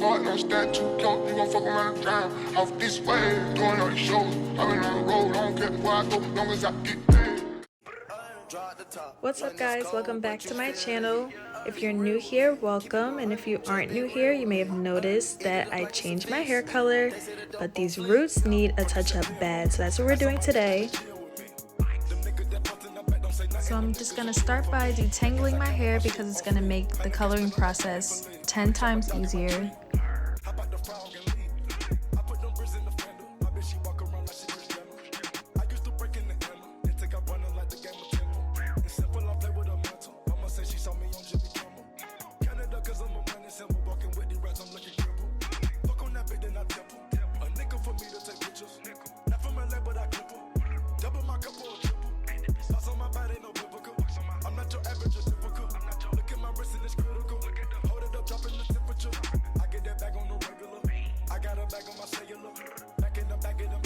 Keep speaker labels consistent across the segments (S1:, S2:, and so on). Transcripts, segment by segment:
S1: squad, don't stand too close, you gon' fuck around the ground. Off this way, doing all these shows. I've been on the road, I don't care where I go, long as I get paid.
S2: What's up guys, welcome back to my channel. If you're new here, welcome, and if you aren't new here, you may have noticed that I changed my hair color, but these roots need a touch up bad, so that's what we're doing today. So I'm just gonna start by detangling my hair because it's gonna make the coloring process 10 times easier.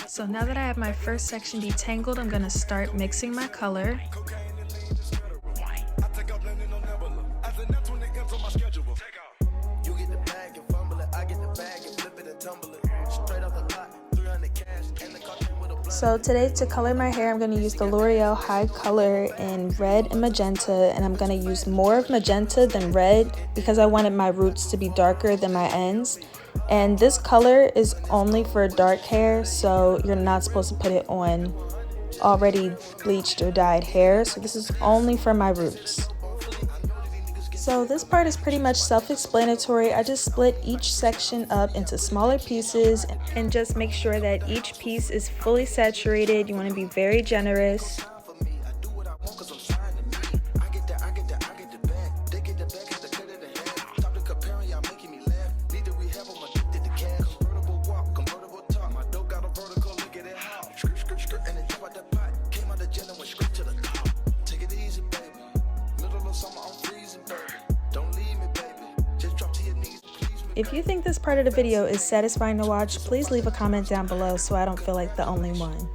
S2: So now that I have my first section detangled, I'm gonna start mixing my color. So today to color my hair, I'm going to use the L'Oreal High Color in red and magenta, and I'm going to use more of magenta than red because I wanted my roots to be darker than my ends. And this color is only for dark hair, so you're not supposed to put it on already bleached or dyed hair. So this is only for my roots. So this part is pretty much self-explanatory. I just split each section up into smaller pieces and just make sure that each piece is fully saturated. You want to be very generous. If you think this part of the video is satisfying to watch, please leave a comment down below so I don't feel like the only one.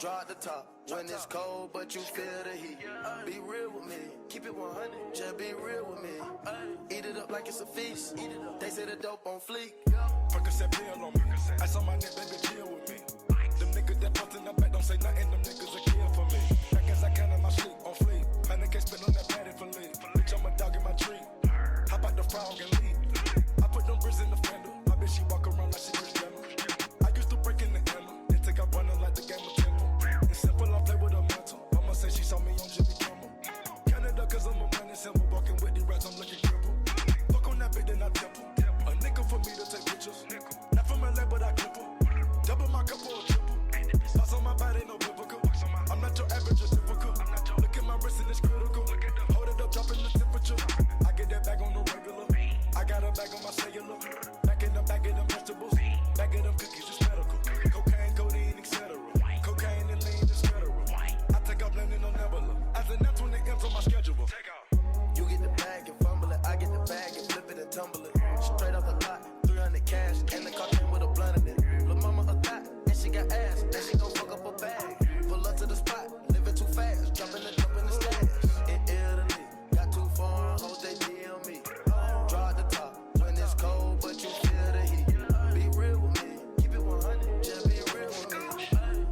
S3: Draw at the top when it's cold, but you feel the heat. Be real with me, keep it 100, just be real with me. Eat it up like it's a feast. They say the dope on fleek.
S1: Percocet pill on me. Ice on my neck, baby, chill with me. Them niggas that pumped in the back don't say nothing. Them niggas a kill for me. Back as I can in my sleep on fleek. Panic can't spin on that patty for leave. Bitch, I'm a dog in my tree. Hop out the frog and leave. I put them bricks in the fender. My bitch, she walk around like she just Jenner. I used to break in the hammer. Then take out running like the game of Temple. It's simple, I play with a mental. Mama say she saw me on Jimmy Kimmel. Canada, cause I'm a money symbol. Walking with the rats, I'm looking crippled. Fuck on that bitch, then I temple. A nickel for me to take pictures. Not from LA, but I clip her. Double my cup or a triple. Box on my body, no biblical. I'm not your average, just typical. Look at my wrist and it's critical. Hold it up, dropping the temperature. I get that bag on the regular. I got a bag on my cellular. Back in the bag of them vegetables. Back of them cookies, it's medical. Cocaine, codeine, etc. Cocaine and lean is federal. I take off landing on Nebula. As a net 20 M's on my schedule.
S3: You get the bag and fumble it. I get the bag and flip it and tumble it. Straight off the lot, 300 cash, and the car came with a blunt in it. Lil' mama a thot, and she got ass, and she gon' fuck up a bag. Pull up to the spot, living too fast, dropping the dope in the stash. In Italy, got too far, hoes they DM me. Draw at the top, when it's cold, but you feel the heat. Be real with me, keep it 100, just be real with me.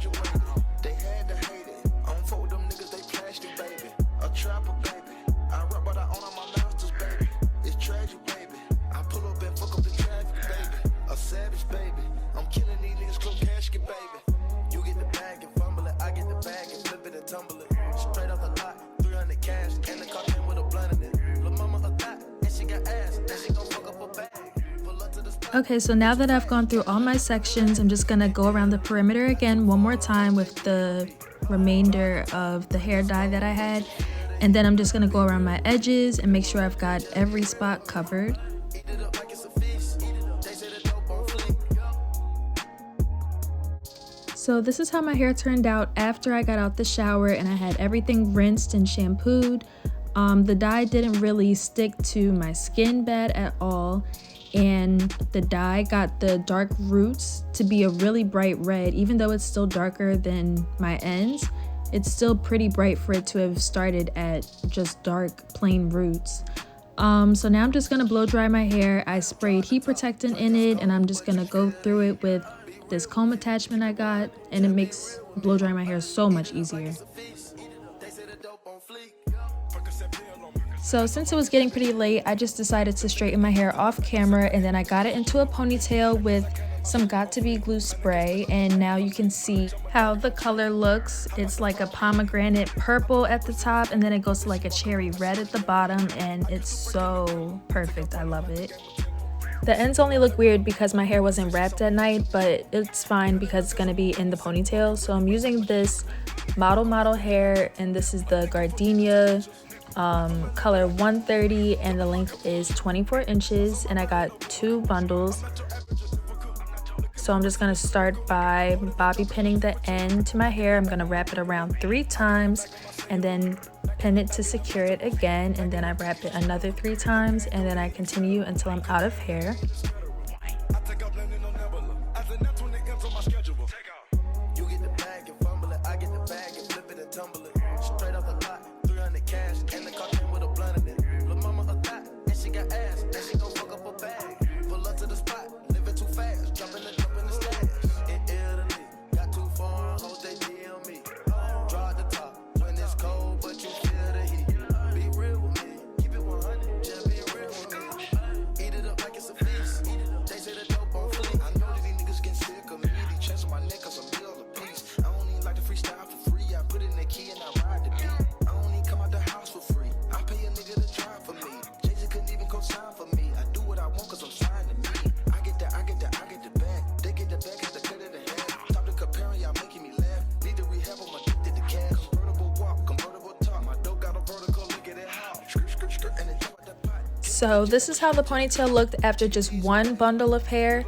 S3: graduated. They had to hate it. I don't fuck with them niggas, they plastic, baby. A trapper, baby. I rap, but I own all my masters, baby. It's tragic, baby. I pull up and fuck up the traffic, baby. A savage, baby. I'm killing these niggas, close casket, baby. You get the bag and fumble it. I get the bag and flip it and tumble it. Straight off the lot, 300 cash, and the car came with a blunt in it. Lil' mama a thot, and she got ass, and she gon' fuck up a bag.
S2: Okay, so now that I've gone through all my sections, I'm just gonna go around the perimeter again one more time with the remainder of the hair dye that I had. And then I'm just gonna go around my edges and make sure I've got every spot covered. So this is how my hair turned out after I got out the shower and I had everything rinsed and shampooed. The dye didn't really stick to my skin bad at all. And the dye got the dark roots to be a really bright red. Even though it's still darker than my ends, it's still pretty bright for it to have started at just dark plain roots. So now I'm just gonna blow dry my hair. I sprayed heat protectant in it and I'm just gonna go through it with this comb attachment I got, and it makes blow dry my hair so much easier. So since it was getting pretty late, I just decided to straighten my hair off camera, and then I got it into a ponytail with some Got To Be glue spray, and now you can see how the color looks. It's like a pomegranate purple at the top, and then it goes to like a cherry red at the bottom, and it's so perfect. I love it. The ends only look weird because my hair wasn't wrapped at night, but it's fine because it's gonna be in the ponytail. So I'm using this ModelModel hair, and this is the Gardenia color 130, and the length is 24 inches, and I got 2 bundles. So I'm just gonna start by bobby pinning the end to my hair. I'm gonna wrap it around 3 times and then pin it to secure it again, and then I wrap it another 3 times, and then I continue until I'm out of hair.
S3: You get the bag and fumble it, I get the bag and flip it and tumble it. Straight off the lot, 300 cash, and the car came with a blunt in it. Lil' mama a thot, and she got ass, and she gon' fuck up a bag. Pull up to the spot, living too fast, jumping the stash. In Italy, got too far, hoes they DM me. Draw at the top, when it's cold, but you feel the heat. Be real with me, keep it 100, just be real with me. Eat it up like it's a feast. They say the dope on fleek. I know that these niggas getting sick of me. These checks on my neck cause I'm bill a piece. I don't even like to freestyle for free. I put in the key and I ride the beat. I don't even come out the house for free. I pay a nigga to drive for me. Jay-Z couldn't even co-sign for me. I do what I want cause I'm signed to me. I get the bag. They get the bag, had to cut it in half. Stop the comparing, y'all making me laugh. Need to rehab, I'm addicted to cash. Convertible walk, convertible talk. My dope got a vertical, look at it how. Skirt, and then jump at the pot.
S2: So this is how the ponytail looked after just 1 bundle of hair.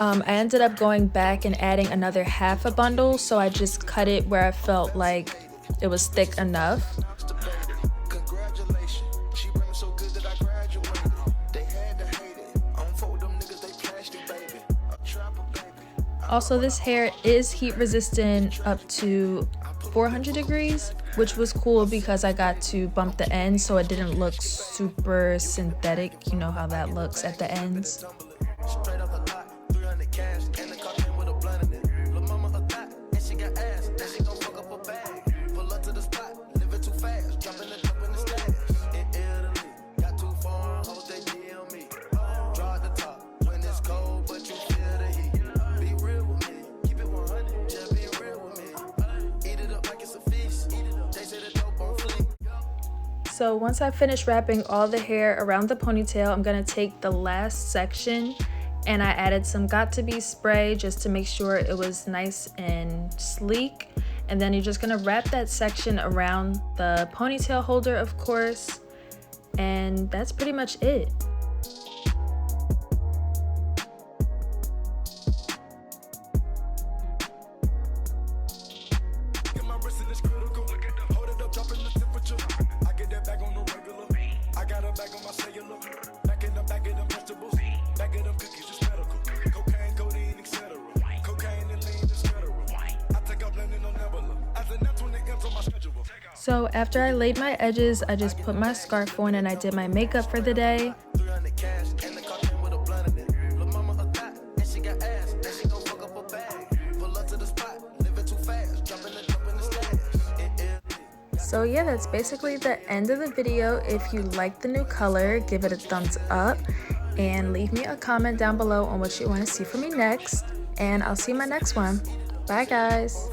S2: I ended up going back and adding another half a bundle, so I just cut it where I felt like it was thick enough.
S3: Congratulations, she bring me so good that I graduated. They had to hate it. I don't fuck with them niggas, they plastic, baby. A trapper, baby.
S2: Also, this hair is heat resistant up to 400 degrees, which was cool because I got to bump the ends so it didn't look super synthetic. You know how that looks at the ends.
S3: Straight off the lot, 300 cash, and the car came with a blunt in it. Lil' mama a thot, and she got ass, and she gon' fuck up a bag. Pull up to the spot, living too fast, jumping the stash. In Italy, got too far, hoes they DM me. Draw at the top, when it's cold, but you feel the heat. Be real with me, keep it 100, just be real with me. Eat it up like it's a feast. They say the dope on fleek.
S2: So once I finish wrapping all the hair around the ponytail, I'm gonna take the last section and I added some Got To Be spray just to make sure it was nice and sleek. And then you're just gonna wrap that section around the ponytail holder, of course, and that's pretty much it.
S1: Get my wrist and it's critical. Hold it up, dropping the temperature. I get that bag on the regular. I got a bag on my cellular. Back in the bag of them vegetables. Back of them cookies, it's medical. Cocaine, codeine, etc. Cocaine and lean is federal. I take out blending on Nebula. As a net when it comes on my schedule.
S2: So after I laid my edges, I just put my scarf on and I did my makeup for the day.
S3: 300 cash, and the car came with a blunt in it. Lil' mama a thot, and she got ass, and she gon' fuck up a bag. Pull up to the spot, living too fast.
S2: So yeah, that's basically the end of the video. If you like the new color, give it a thumbs up and leave me a comment down below on what you want to see from me next. And I'll see you in my next one. Bye guys.